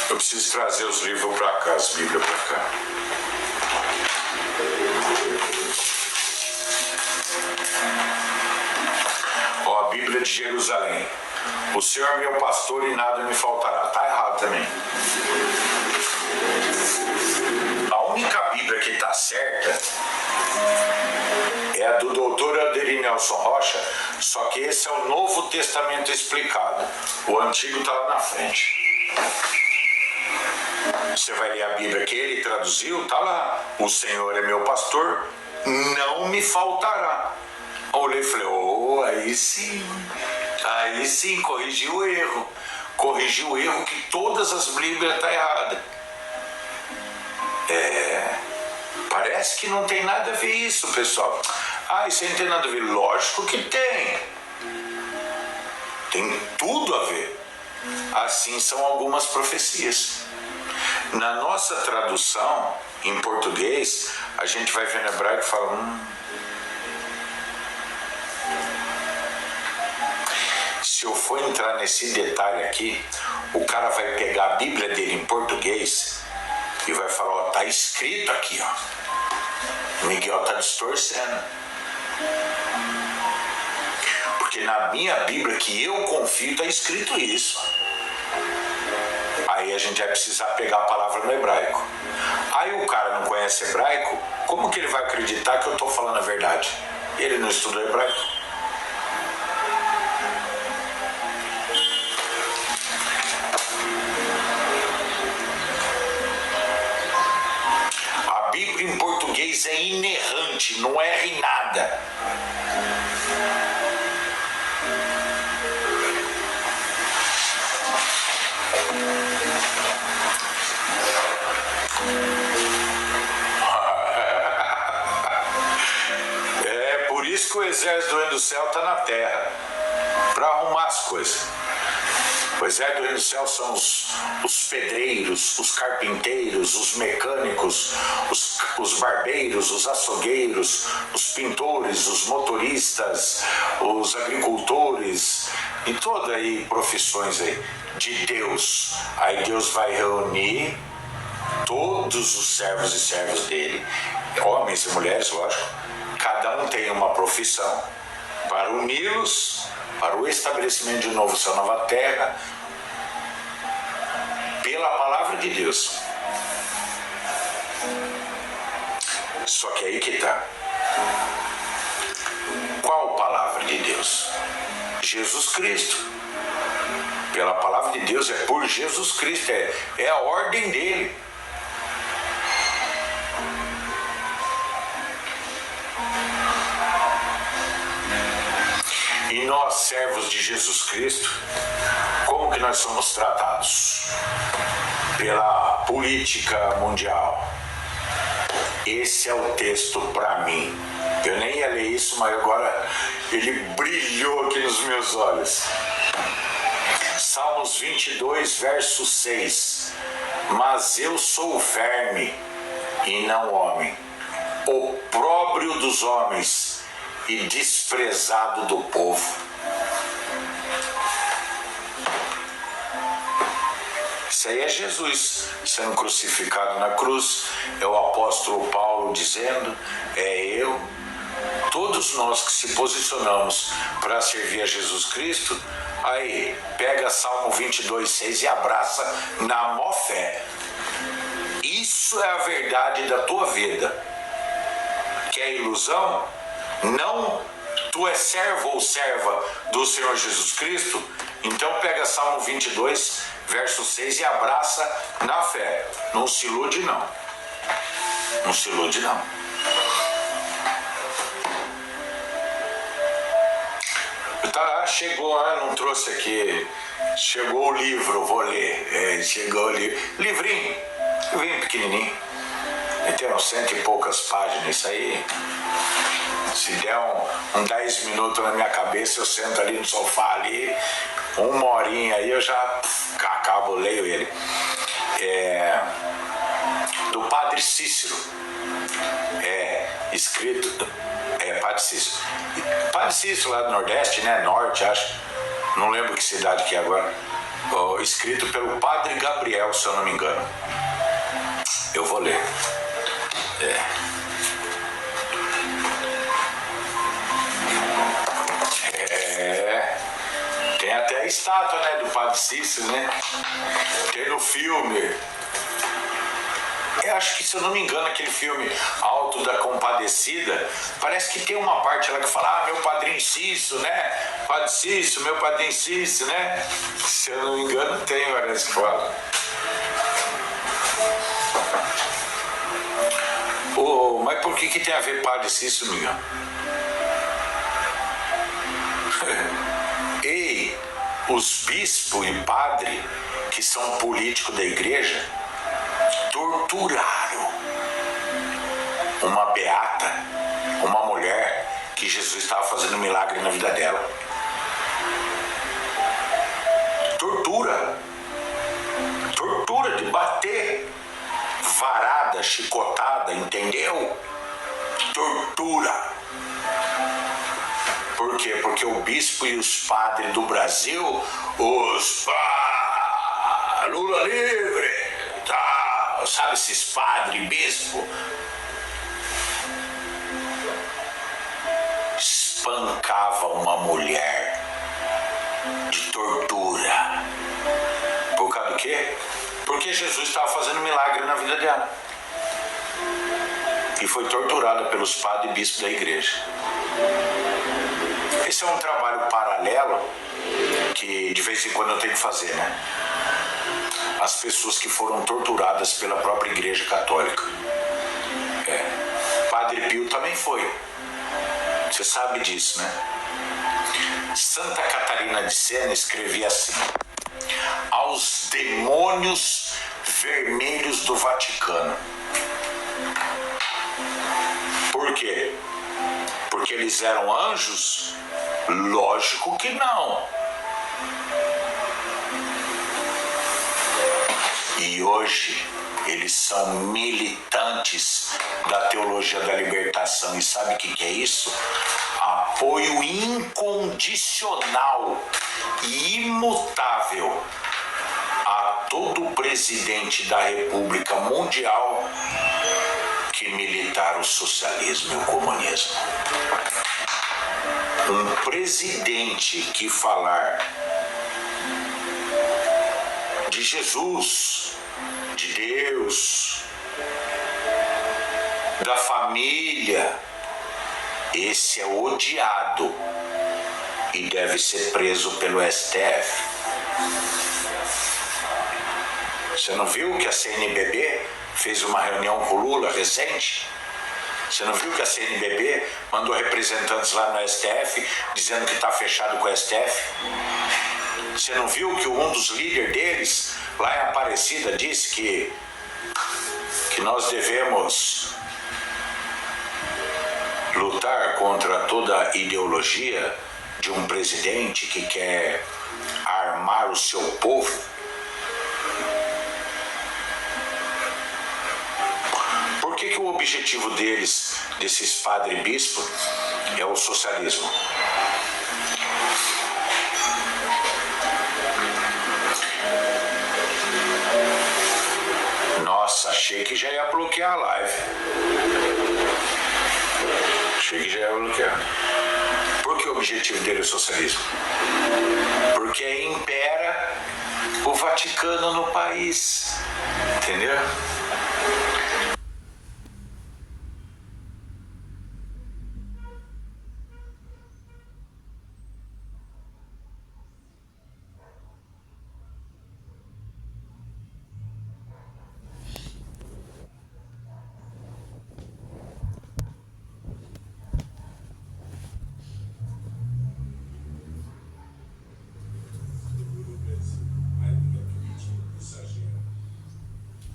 Eu preciso trazer os livros para cá, as Bíblias para cá. Ó, a Bíblia de Jerusalém. O Senhor é meu pastor e nada me faltará. Tá errado também. A única Bíblia que tá certa é a do doutor Alderi Nelson Rocha, só que esse é o Novo Testamento explicado. O Antigo tá lá na frente. Você vai ler a Bíblia que ele traduziu, tá lá. O Senhor é meu pastor, não me faltará. Olhei e falei, aí sim, corrigiu o erro. Corrigiu o erro que todas as Bíblias tá errada. Parece que não tem nada a ver isso, pessoal. Isso aí não tem nada a ver. Lógico que tem. Tem tudo a ver. Assim são algumas profecias. Na nossa tradução, em português, a gente vai ver no hebraico e fala... Se eu for entrar nesse detalhe aqui, o cara vai pegar a Bíblia dele em português e vai falar, tá escrito aqui, Miguel tá distorcendo. Porque na minha Bíblia, que eu confio, tá escrito isso. Aí a gente vai precisar pegar a palavra no hebraico. Aí o cara não conhece hebraico, como que ele vai acreditar que eu tô falando a verdade? Ele não estudou hebraico. A Bíblia em português é inerrante, não erra em nada. É por isso que o exército do reino do céu está na terra, para arrumar as coisas. O exército do reino do céu são os pedreiros, os carpinteiros, os mecânicos, os barbeiros, os açougueiros, os pintores, os motoristas, os agricultores e todas aí profissões aí de Deus. Aí Deus vai reunir todos os servos e servas dele, homens e mulheres, lógico, cada um tem uma profissão, para uni-los para o estabelecimento de um novo céu, nova terra, pela palavra de Deus. Só que aí que tá. Qual palavra de Deus? Jesus Cristo. Pela palavra de Deus, é por Jesus Cristo, é a ordem dele. E nós, servos de Jesus Cristo, como que nós somos tratados? Pela política mundial. Esse é o texto para mim. Eu nem ia ler isso, mas agora ele brilhou aqui nos meus olhos. Salmos 22, verso 6. Mas eu sou verme e não homem, opróbrio dos homens e desprezado do povo. Isso aí é Jesus sendo crucificado na cruz, é o apóstolo Paulo dizendo, é eu, todos nós que se posicionamos para servir a Jesus Cristo. Aí pega Salmo 22, 6 e abraça na maior fé. Isso é a verdade da tua vida. Quer ilusão? Não, tu és servo ou serva do Senhor Jesus Cristo? Então pega Salmo 22, verso 6 e abraça na fé. Não se ilude não. Não se ilude não. Chegou, não trouxe aqui. Chegou o livro, vou ler. Chegou o livro. Livrinho pequenininho. Tem uns 100 e poucas páginas isso aí. Se der um 10 minutos na minha cabeça, eu sento ali no sofá ali, uma horinha aí eu já acabo, leio ele. Do Padre Cícero. Escrito Padre Cícero. Padre Cícero lá do Nordeste, né? Norte, acho. não lembro que cidade que é agora, escrito pelo Padre Gabriel, se eu não me engano. Eu vou ler. Tem até a estátua, né, do Padre Cícero, né? Tem no filme. Eu acho que, se eu não me engano, aquele filme Alto da Compadecida, parece que tem uma parte lá que fala, meu padrinho Cícero, né? Padre Cícero, meu padrinho Cícero, né? Se eu não me engano, tem, parece que fala. Mas por que tem a ver Padre Cícero, Miguel? Ei, os bispos e padre que são políticos da igreja torturaram uma beata, uma mulher que Jesus estava fazendo milagre na vida dela. Tortura de bater, varada, chicotada, entendeu? Tortura. Por quê? Porque o bispo e os padres do Brasil, Lula livre, tá, sabe esses padres e bispo? Espancava uma mulher de tortura. Por causa do quê? Porque Jesus estava fazendo milagre na vida dela. E foi torturada pelos padres e bispos da igreja. Esse é um trabalho paralelo que de vez em quando eu tenho que fazer, né? As pessoas que foram torturadas pela própria igreja católica. Padre Pio também foi. Você sabe disso, né? Santa Catarina de Sena escrevia assim: aos demônios vermelhos do Vaticano. Por quê? Porque eles eram anjos? Lógico que não. E hoje eles são militantes da teologia da libertação. E sabe o que é isso? Apoio incondicional e imutável a todo presidente da República Mundial que militar o socialismo e o comunismo. Um presidente que falar de Jesus, de Deus, da família, esse é odiado e deve ser preso pelo STF. Você não viu que a CNBB fez uma reunião com o Lula recente? Você não viu que a CNBB mandou representantes lá no STF dizendo que está fechado com o STF? Você não viu que um dos líderes deles, lá em Aparecida, disse que nós devemos lutar contra toda ideologia de um presidente que quer armar o seu povo? Por que o objetivo desses padres e bispos, é o socialismo? Nossa, achei que já ia bloquear a live. Achei que já ia bloquear. Por que o objetivo dele é o socialismo? Porque impera o Vaticano no país. Entendeu?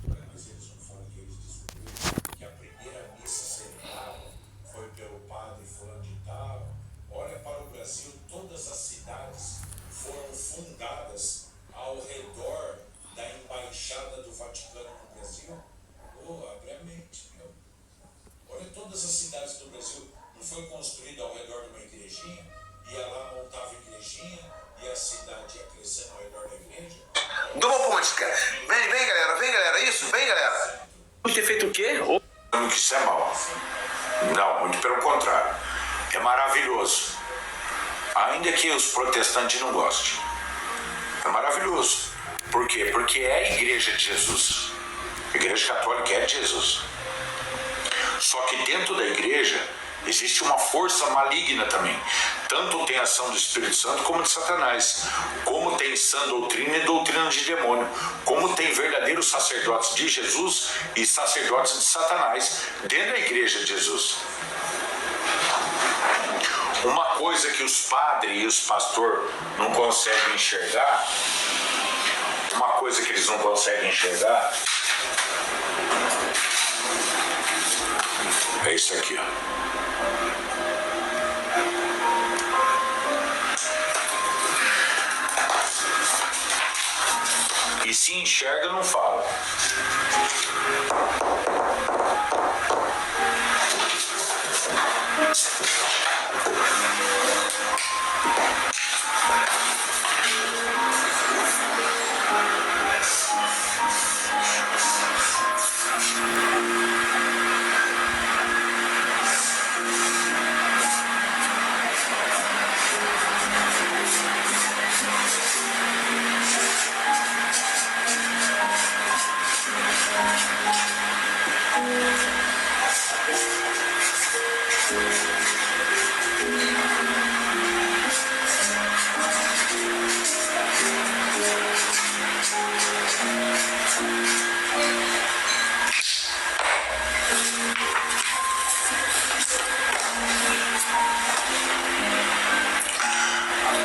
Mas eles não falam que eles música. Vem, galera, isso, vem, galera. Ter feito o quê? Não que isso é mal. Não, muito pelo contrário. É maravilhoso. Ainda que os protestantes não gostem. É maravilhoso. Por quê? Porque é a igreja de Jesus. A igreja católica é de Jesus. Só que dentro da igreja existe uma força maligna também. Tanto tem ação do Espírito Santo como de Satanás. Como tem sã doutrina e doutrina de demônio. Como tem verdadeiros sacerdotes de Jesus e sacerdotes de Satanás dentro da igreja de Jesus. Uma coisa que os padres e os pastores não conseguem enxergar, uma coisa que eles não conseguem enxergar, é isso aqui, ó. E se enxerga, não fala.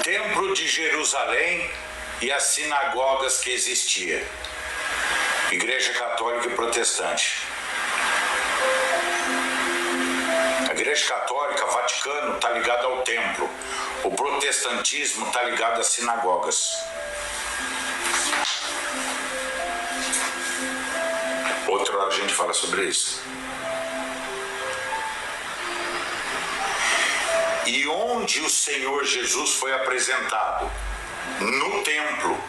Templo de Jerusalém e as sinagogas que existiam. Igreja católica e protestante. A igreja católica, Vaticano, está ligada ao templo. O protestantismo está ligado às sinagogas. Outra hora a gente fala sobre isso. E onde o Senhor Jesus foi apresentado? No templo.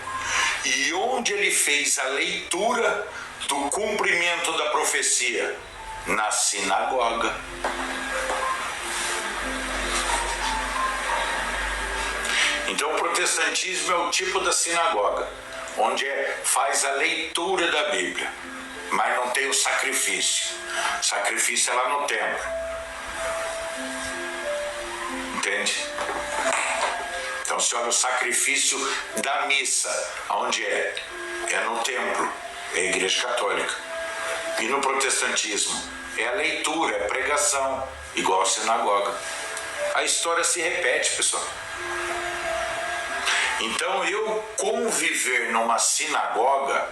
E onde ele fez a leitura do cumprimento da profecia? Na sinagoga. Então o protestantismo é o tipo da sinagoga, onde faz a leitura da Bíblia, mas não tem o sacrifício. O sacrifício é lá no templo. Entende? Então se olha o sacrifício da missa, onde é? É no templo, é a igreja católica. E no protestantismo é a leitura, é a pregação, igual a sinagoga. A história se repete, pessoal. Então eu conviver numa sinagoga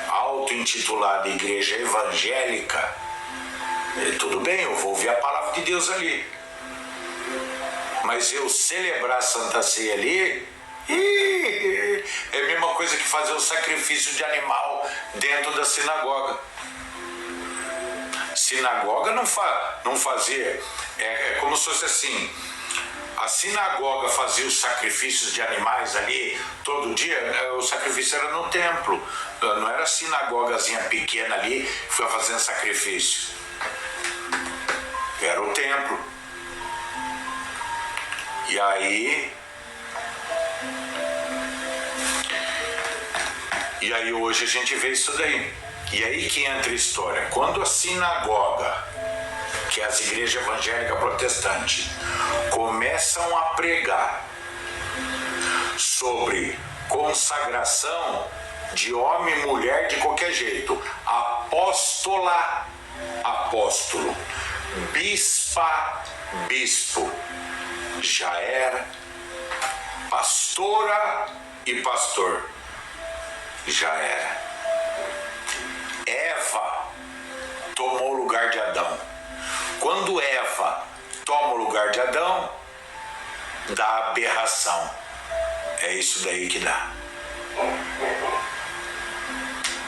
auto-intitulada igreja evangélica, tudo bem, eu vou ouvir a palavra de Deus ali. Mas eu celebrar a Santa Ceia ali, é a mesma coisa que fazer o sacrifício de animal dentro da sinagoga. Sinagoga não fazia, é como se fosse assim, a sinagoga fazia os sacrifícios de animais ali todo dia, o sacrifício era no templo, não era a sinagogazinha pequena ali que foi fazendo sacrifício, era o templo. E aí hoje a gente vê isso daí. E aí que entra a história. Quando a sinagoga, que é as igrejas evangélicas protestantes, começam a pregar sobre consagração de homem e mulher de qualquer jeito, apóstola, apóstolo, bispa, bispo, já era, pastora e pastor, já era. Eva tomou o lugar de Adão. Quando Eva toma o lugar de Adão, dá aberração. É isso daí que dá.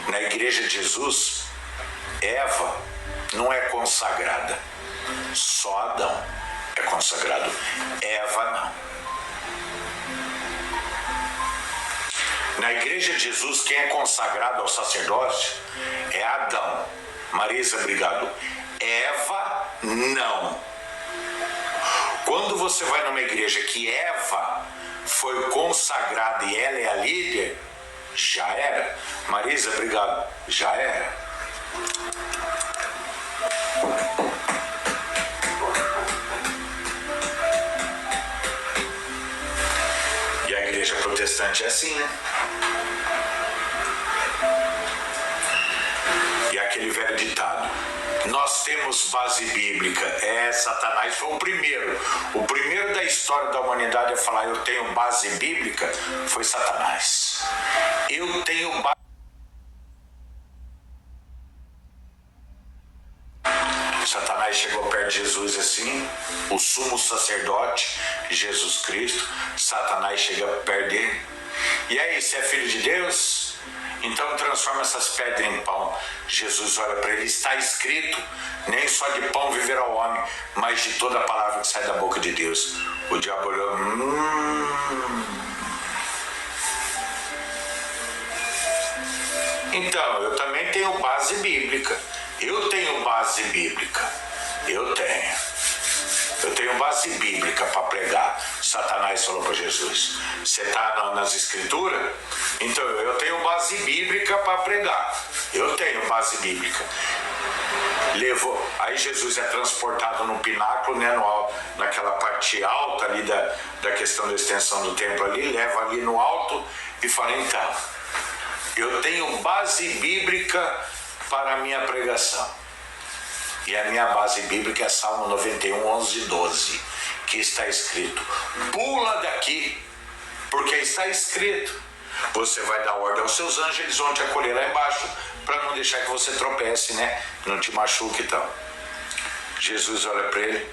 Na igreja de Jesus, Eva não é consagrada. Só Adão é consagrado. Eva não. Na igreja de Jesus, quem é consagrado ao sacerdócio é Adão. Marisa, obrigado. Eva, não. Quando você vai numa igreja que Eva foi consagrada e ela é a líder, já era. Marisa, obrigado. Já era. E a igreja protestante é assim, né? E aquele velho ditado: nós temos base bíblica. Satanás foi o primeiro. O primeiro da história da humanidade a falar eu tenho base bíblica foi Satanás. Eu tenho base. Satanás chegou perto de Jesus assim, o sumo sacerdote, Jesus Cristo. Satanás chega perto dele. E aí, você é filho de Deus? Então transforma essas pedras em pão. Jesus olha para ele: está escrito, nem só de pão viverá o homem, mas de toda a palavra que sai da boca de Deus. O diabo olhou: Então, eu também tenho base bíblica. Eu tenho base bíblica. Eu tenho base bíblica para pregar. Satanás falou para Jesus: você está nas escrituras? Então eu tenho base bíblica para pregar. Eu tenho base bíblica. Levou. Aí Jesus é transportado no pináculo, né, naquela parte alta ali da questão da extensão do templo ali, leva ali no alto e fala: então, eu tenho base bíblica para a minha pregação. E a minha base bíblica é Salmo 91, 11 e 12, que está escrito: pula daqui, porque está escrito, você vai dar ordem aos seus anjos, eles vão te acolher lá embaixo, para não deixar que você tropece, né? Não te machuque e tal. Jesus olha para ele: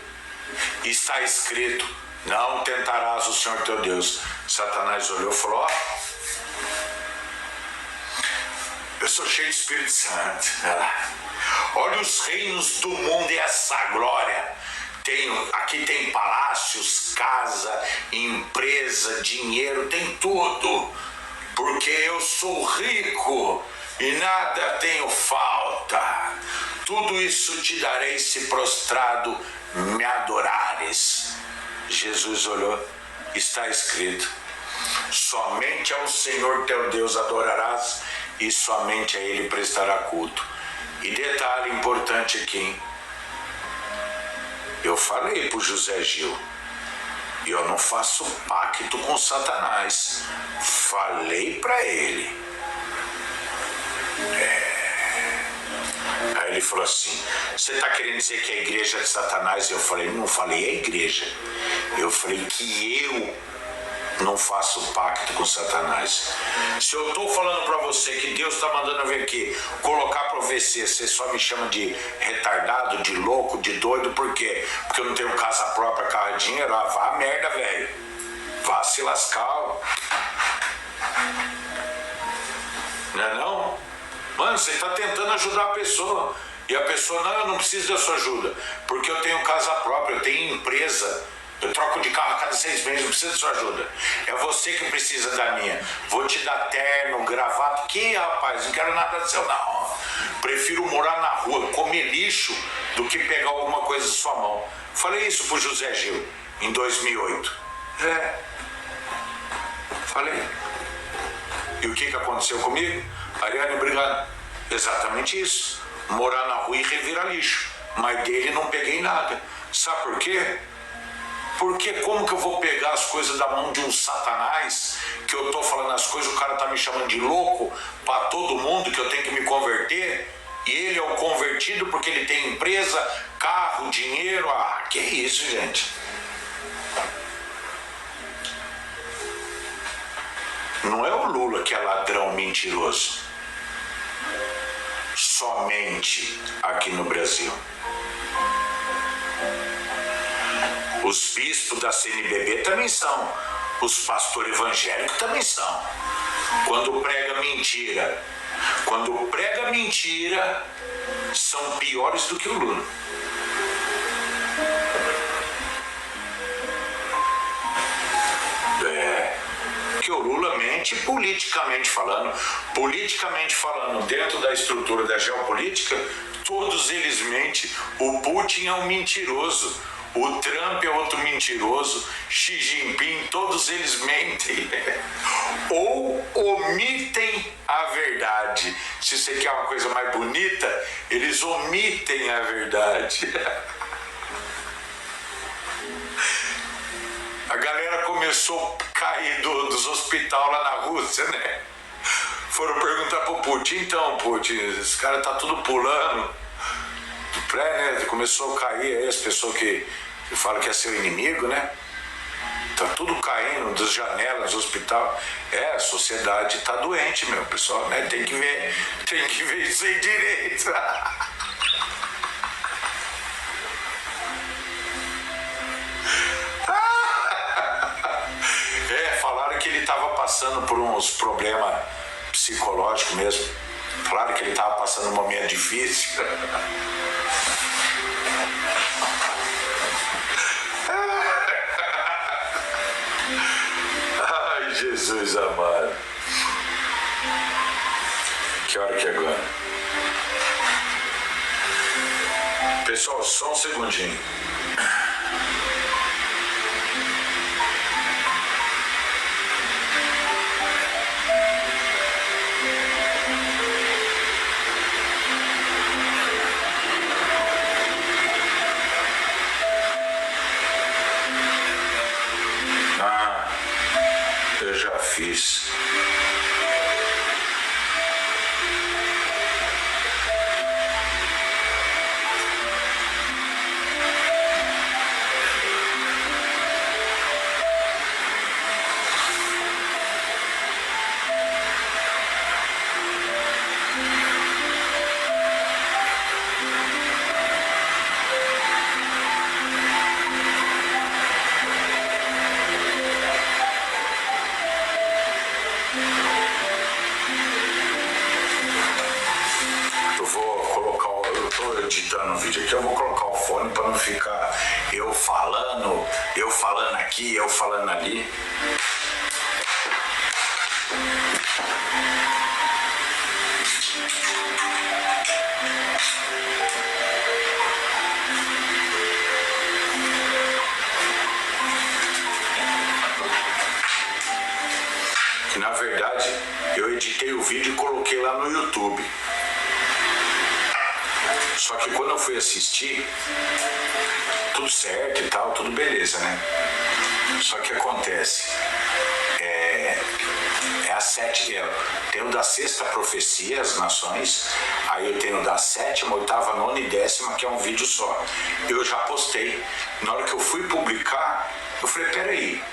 está escrito, não tentarás o Senhor teu Deus. Satanás olhou e falou: eu sou cheio de Espírito Santo. Olha os reinos do mundo e essa glória. Aqui tem palácios, casa, empresa, dinheiro, tem tudo. Porque eu sou rico e nada tenho falta. Tudo isso te darei se prostrado me adorares. Jesus olhou: está escrito, somente ao Senhor teu Deus adorarás e somente a Ele prestará culto. E detalhe importante aqui, eu falei para o José Gil, eu não faço pacto com Satanás. Falei para ele. Aí ele falou assim: você está querendo dizer que a igreja é de Satanás? Eu falei: não falei a igreja, eu falei que eu não faço pacto com Satanás. Se eu estou falando para você que Deus está mandando eu vir aqui colocar profecia, você só me chama de retardado, de louco, de doido, por quê? Porque eu não tenho casa própria, carro, dinheiro. Vá a merda, velho. Vá se lascar. Não é não? Mano, você está tentando ajudar a pessoa. E a pessoa: não, eu não preciso da sua ajuda, porque eu tenho casa própria, eu tenho empresa. Eu troco de carro a cada 6 meses, não preciso de sua ajuda. É você que precisa da minha. Vou te dar terno, gravata. Que, rapaz, não quero nada seu, não. Prefiro morar na rua, comer lixo, do que pegar alguma coisa em sua mão. Falei isso pro José Gil em 2008. Falei. E o que aconteceu comigo? Ariane, obrigado. Exatamente isso. Morar na rua e revirar lixo. Mas dele não peguei nada. Sabe por quê? Porque como que eu vou pegar as coisas da mão de um Satanás, que eu tô falando as coisas, o cara tá me chamando de louco para todo mundo, que eu tenho que me converter, e ele é o convertido porque ele tem empresa, carro, dinheiro. Que isso, gente? Não é o Lula que é ladrão mentiroso. Somente aqui no Brasil. Os bispos da CNBB também são. Os pastores evangélicos também são. Quando prega mentira, são piores do que o Lula. porque o Lula mente politicamente falando. Politicamente falando, dentro da estrutura da geopolítica, todos eles mentem. O Putin é um mentiroso, o Trump é outro mentiroso, Xi Jinping, todos eles mentem. Ou omitem a verdade. Se você quer uma coisa mais bonita, eles omitem a verdade. A galera começou a cair dos hospitais lá na Rússia, né? Foram perguntar pro Putin, então, Putin, esse cara tá tudo pulando. Né? Começou a cair aí as pessoas que falam que é seu inimigo, né? Tá tudo caindo das janelas do hospital. A sociedade tá doente, meu pessoal, né? Tem que ver isso aí direito. Falaram que ele tava passando por uns problemas psicológicos mesmo. Falaram que ele tava passando um momento difícil. Ai, Jesus amado. Que hora que é agora? Pessoal, só um segundinho. Eu já fiz. Editando o vídeo aqui, eu vou colocar o fone para não ficar eu falando aqui, eu falando ali. Na verdade, eu editei o vídeo e coloquei lá no YouTube. Só que quando eu fui assistir, tudo certo e tal, tudo beleza, né? Só que acontece, a sete, tem o da sexta profecia, as nações, aí eu tenho da sétima, oitava, nona e décima, que é um vídeo só. Eu já postei. Na hora que eu fui publicar, eu falei, peraí,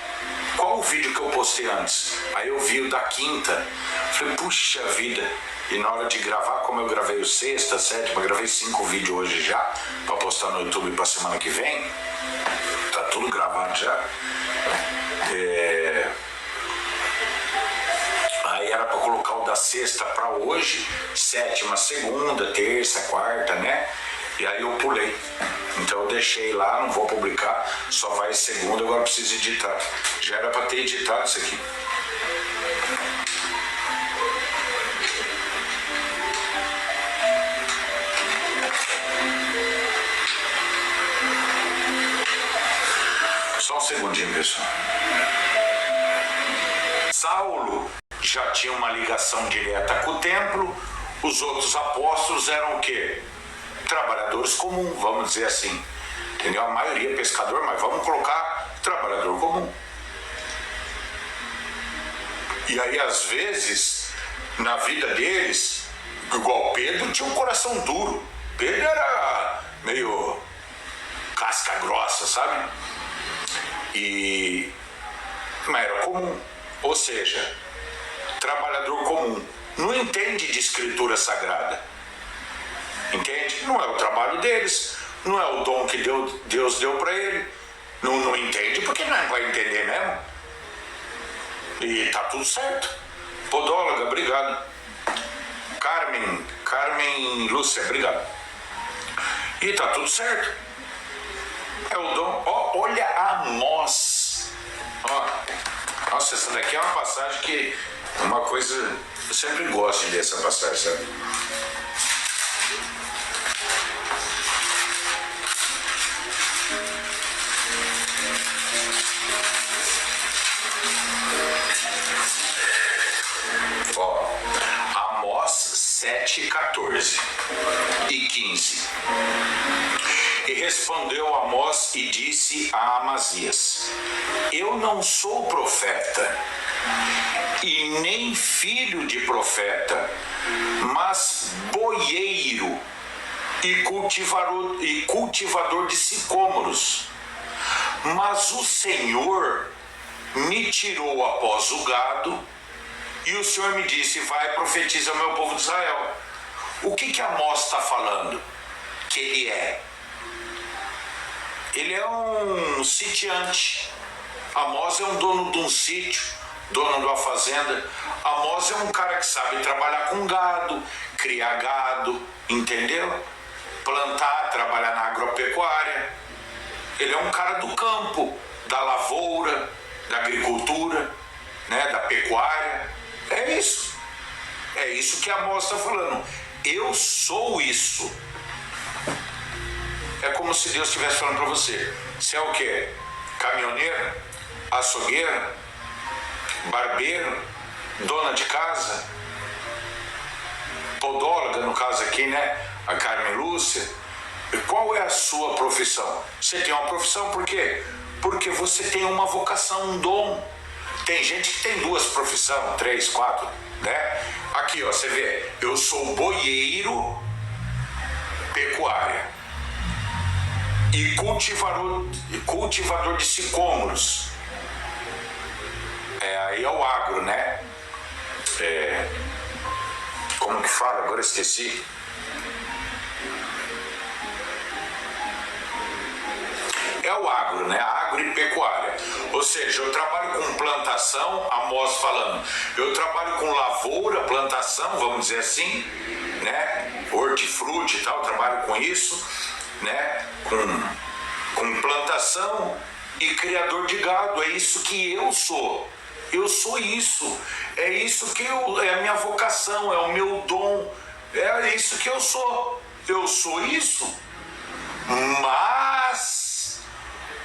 qual o vídeo que eu postei antes? Aí eu vi o da quinta, falei, puxa vida. E na hora de gravar, como eu gravei o sexta, sétima, gravei 5 vídeos hoje já, pra postar no YouTube pra semana que vem, tá tudo gravado já. Aí era pra colocar o da sexta pra hoje, sétima, segunda, terça, quarta, né? E aí eu pulei. Então eu deixei lá, não vou publicar, só vai segunda, agora eu preciso editar. Já era pra ter editado isso aqui. Só um segundinho, pessoal. Saulo já tinha uma ligação direta com o templo, os outros apóstolos eram o quê? Trabalhadores comuns, vamos dizer assim. Entendeu? A maioria pescador, mas vamos colocar trabalhador comum. E aí, às vezes, na vida deles, igual Pedro, tinha um coração duro. Pedro era meio casca grossa, sabe? Mas era comum, ou seja, trabalhador comum, não entende de escritura sagrada, entende? Não é o trabalho deles, não é o dom que Deus deu para ele, não entende porque não vai entender mesmo, e tá tudo certo. Podóloga, obrigado. Carmen Lúcia, obrigado. E tá tudo certo. É o dom. Olha a nós. Nossa, essa daqui é uma passagem que é uma coisa... Eu sempre gosto de ler essa passagem, sabe? Ó, Amós 7:14 e 15. E respondeu Amós e disse a Amazias: eu não sou profeta, e nem filho de profeta, mas boieiro e cultivador de sicômoros. Mas o Senhor me tirou após o gado, e o Senhor me disse: vai, profetiza ao meu povo de Israel. O que Amós está falando? Que ele é? Ele é um sitiante. Amós é um dono de um sítio, dono de uma fazenda. Amós é um cara que sabe trabalhar com gado, criar gado, entendeu? Plantar, trabalhar na agropecuária. Ele é um cara do campo, da lavoura, da agricultura, né, da pecuária. É isso. É isso que Amós está falando. Eu sou isso. É como se Deus estivesse falando para você. Você é o quê? Caminhoneiro? Açougueiro? Barbeiro? Dona de casa? Podóloga, no caso aqui, né? A Carmen Lúcia. Qual é a sua profissão? Você tem uma profissão por quê? Porque você tem uma vocação, um dom. Tem gente que tem 2 profissões, 3, 4, né? Aqui, ó, você vê. Eu sou boieiro, pecuária. E cultivador de sicômoros. Aí é o agro, né? Como que fala? Agora esqueci. É o agro, né? Agro e pecuária. Ou seja, eu trabalho com plantação, Amós falando. Eu trabalho com lavoura, plantação, vamos dizer assim, né? Hortifruti e tal, eu trabalho com isso, né? Com plantação e criador de gado. É isso que eu sou. Eu sou isso. É isso que é a minha vocação, é o meu dom. É isso que eu sou. Eu sou isso. Mas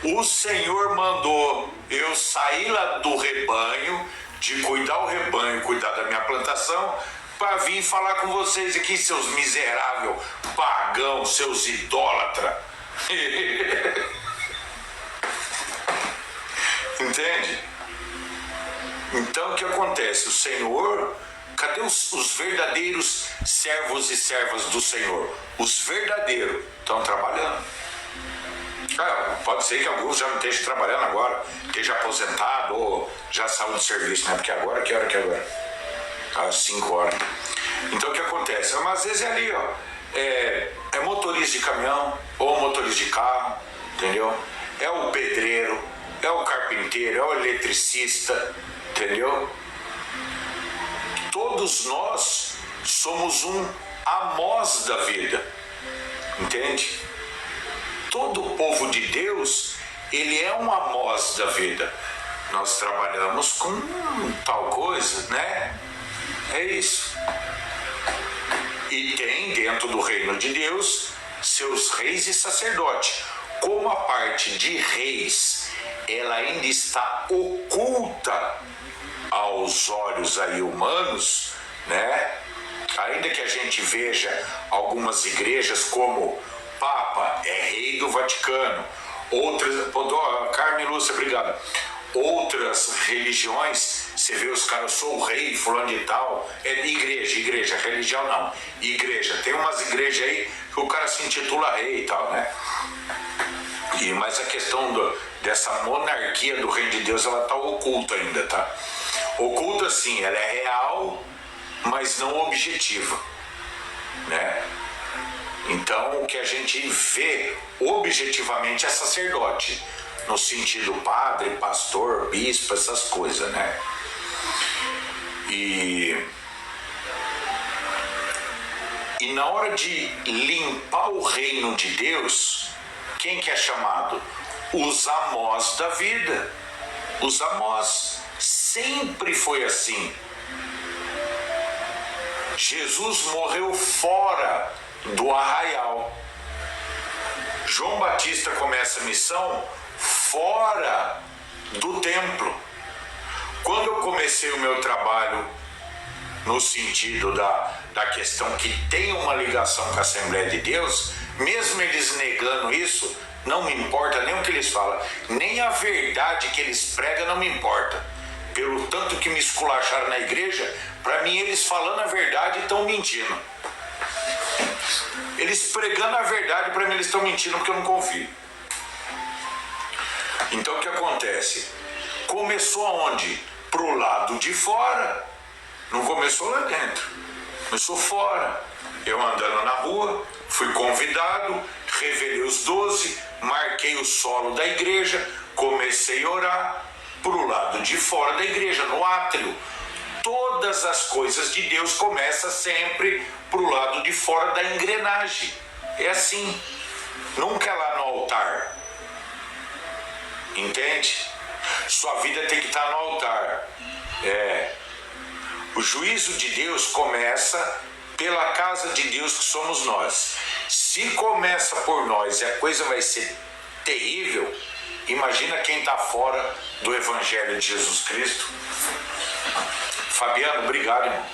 o Senhor mandou eu sair lá do rebanho, de cuidar o rebanho, cuidar da minha plantação, para vir falar com vocês aqui, seus miseráveis pagãos, seus idólatras. Entende? Então o que acontece? O Senhor, cadê os verdadeiros servos e servas do Senhor? Os verdadeiros estão trabalhando. Pode ser que alguns já não estejam trabalhando agora, esteja aposentado ou já saiu do serviço, né? Porque agora, que hora que é agora? Às 5 horas. Então o que acontece? Mas às vezes é ali, ó, é motorista de caminhão ou motorista de carro, entendeu? É o pedreiro, é o carpinteiro, é o eletricista, entendeu? Todos nós somos um Amós da vida, entende? Todo o povo de Deus, ele é um Amós da vida. Nós trabalhamos com tal coisa, né? É isso. E tem dentro do reino de Deus seus reis e sacerdotes. Como a parte de reis, ela ainda está oculta aos olhos aí humanos, né? Ainda que a gente veja algumas igrejas como Papa é rei do Vaticano, outras, Carmen Lúcia, obrigado. Outras religiões, você vê os caras, eu sou o rei, fulano de tal, é de igreja, religião não, igreja. Tem umas igrejas aí que o cara se intitula rei e tal, né? Mas a questão dessa monarquia do reino de Deus, ela tá oculta ainda, tá? Oculta sim, ela é real, mas não objetiva, né? Então, o que a gente vê objetivamente é sacerdote, no sentido padre, pastor, bispo, essas coisas, né? E na hora de limpar o reino de Deus, quem que é chamado? Os Amós da vida. Os Amós, sempre foi assim. Jesus morreu fora do arraial. João Batista começa a missão fora do templo. Quando eu comecei o meu trabalho no sentido da questão que tem uma ligação com a Assembleia de Deus, mesmo eles negando isso, não me importa nem o que eles falam, nem a verdade que eles pregam não me importa. Pelo tanto que me esculacharam na igreja, para mim eles falando a verdade estão mentindo. Eles pregando a verdade, para mim eles estão mentindo porque eu não confio. Então o que acontece? Começou aonde? Pro lado de fora. Não começou lá dentro. Começou fora. Eu andando na rua, fui convidado, revelei os 12, marquei o solo da igreja, comecei a orar pro lado de fora da igreja, no átrio. Todas as coisas de Deus começam sempre pro lado de fora da engrenagem. É assim. Nunca é lá no altar. Entende? Sua vida tem que estar no altar. O juízo de Deus começa pela casa de Deus que somos nós. Se começa por nós e a coisa vai ser terrível, imagina quem está fora do Evangelho de Jesus Cristo. Fabiano, obrigado, irmão.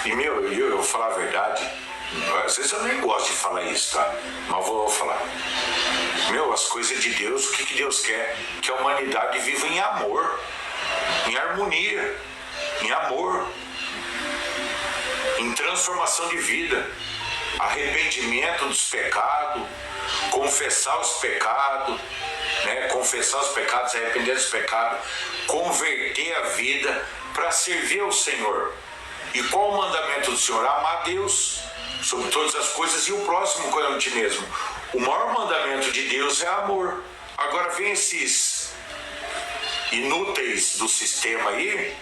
E eu vou falar a verdade, às vezes eu nem gosto de falar isso, tá? Mas vou falar. As coisas de Deus, o que Deus quer? Que a humanidade viva em amor, em harmonia, em amor, em transformação de vida, arrependimento dos pecados, confessar os pecados, confessar os pecados, arrepender dos pecados, converter a vida para servir ao Senhor. E qual o mandamento do Senhor? Amar a Deus sobre todas as coisas e o próximo como a ti mesmo. O maior mandamento de Deus é amor. Agora vem esses inúteis do sistema aí,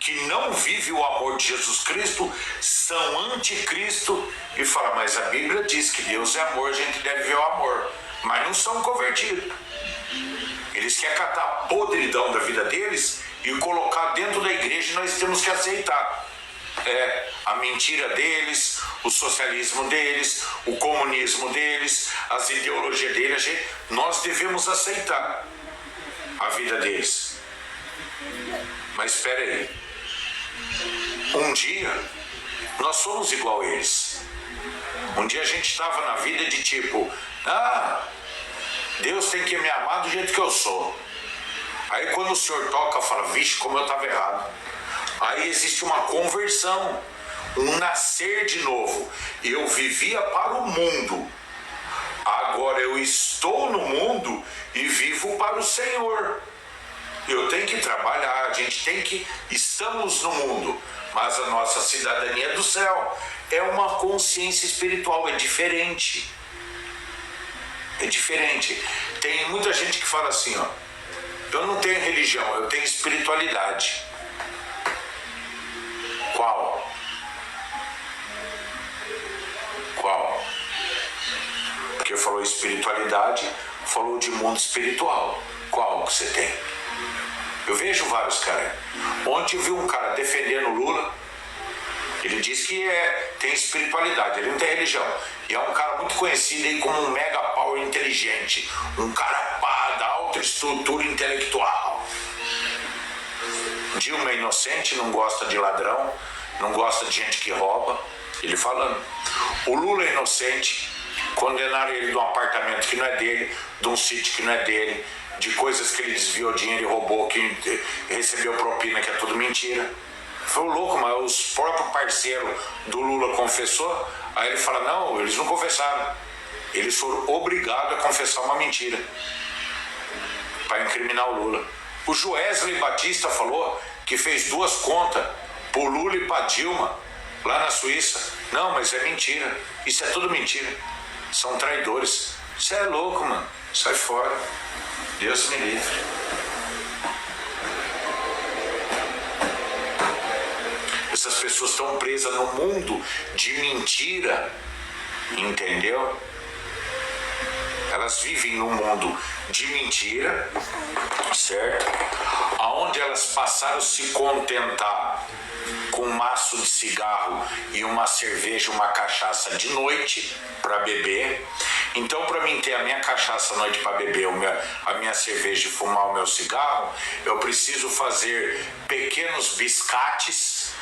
que não vivem o amor de Jesus Cristo, são anticristo e falam, mas a Bíblia diz que Deus é amor, a gente deve ver o amor. Mas não são convertidos. Eles querem catar a podridão da vida deles e colocar dentro da igreja, e nós temos que aceitar. A mentira deles, o socialismo deles, o comunismo deles, as ideologias deles, nós devemos aceitar a vida deles. Mas espera aí, um dia nós somos igual a eles. Um dia a gente estava na vida de tipo, Deus tem que me amar do jeito que eu sou. Aí quando o Senhor toca, fala, vixe, como eu estava errado. Aí existe uma conversão, um nascer de novo. Eu vivia para o mundo, agora eu estou no mundo e vivo para o Senhor. Eu tenho que trabalhar, a gente tem que... Estamos no mundo, mas a nossa cidadania é do céu. É uma consciência espiritual, é diferente. É diferente. Tem muita gente que fala assim, eu não tenho religião, eu tenho espiritualidade. Qual? Porque falou espiritualidade, falou de mundo espiritual. Qual que você tem? Eu vejo vários caras. Ontem eu vi um cara defendendo o Lula. Ele diz que tem espiritualidade, ele não tem religião. E é um cara muito conhecido aí como um mega power inteligente. Um cara da alta estrutura intelectual. Dilma é inocente, não gosta de ladrão, não gosta de gente que rouba. Ele falando. O Lula é inocente, condenaram ele de um apartamento que não é dele, de um sítio que não é dele, de coisas que ele desviou dinheiro e roubou, que recebeu propina, que é tudo mentira. Foi louco, mas os próprios parceiros do Lula confessou. Aí ele fala, não, eles não confessaram. Eles foram obrigados a confessar uma mentira para incriminar o Lula. O Joesley Batista falou que fez 2 contas pro Lula e pra Dilma lá na Suíça. Não, mas é mentira. Isso é tudo mentira. São traidores. Isso é louco, mano. Sai fora. Deus me livre. Essas pessoas estão presas no mundo de mentira. Entendeu? Elas vivem num mundo de mentira, certo? Aonde elas passaram a se contentar com um maço de cigarro e uma cerveja, uma cachaça de noite para beber. Então, para mim ter a minha cachaça à noite para beber, a minha cerveja e fumar o meu cigarro, eu preciso fazer pequenos biscates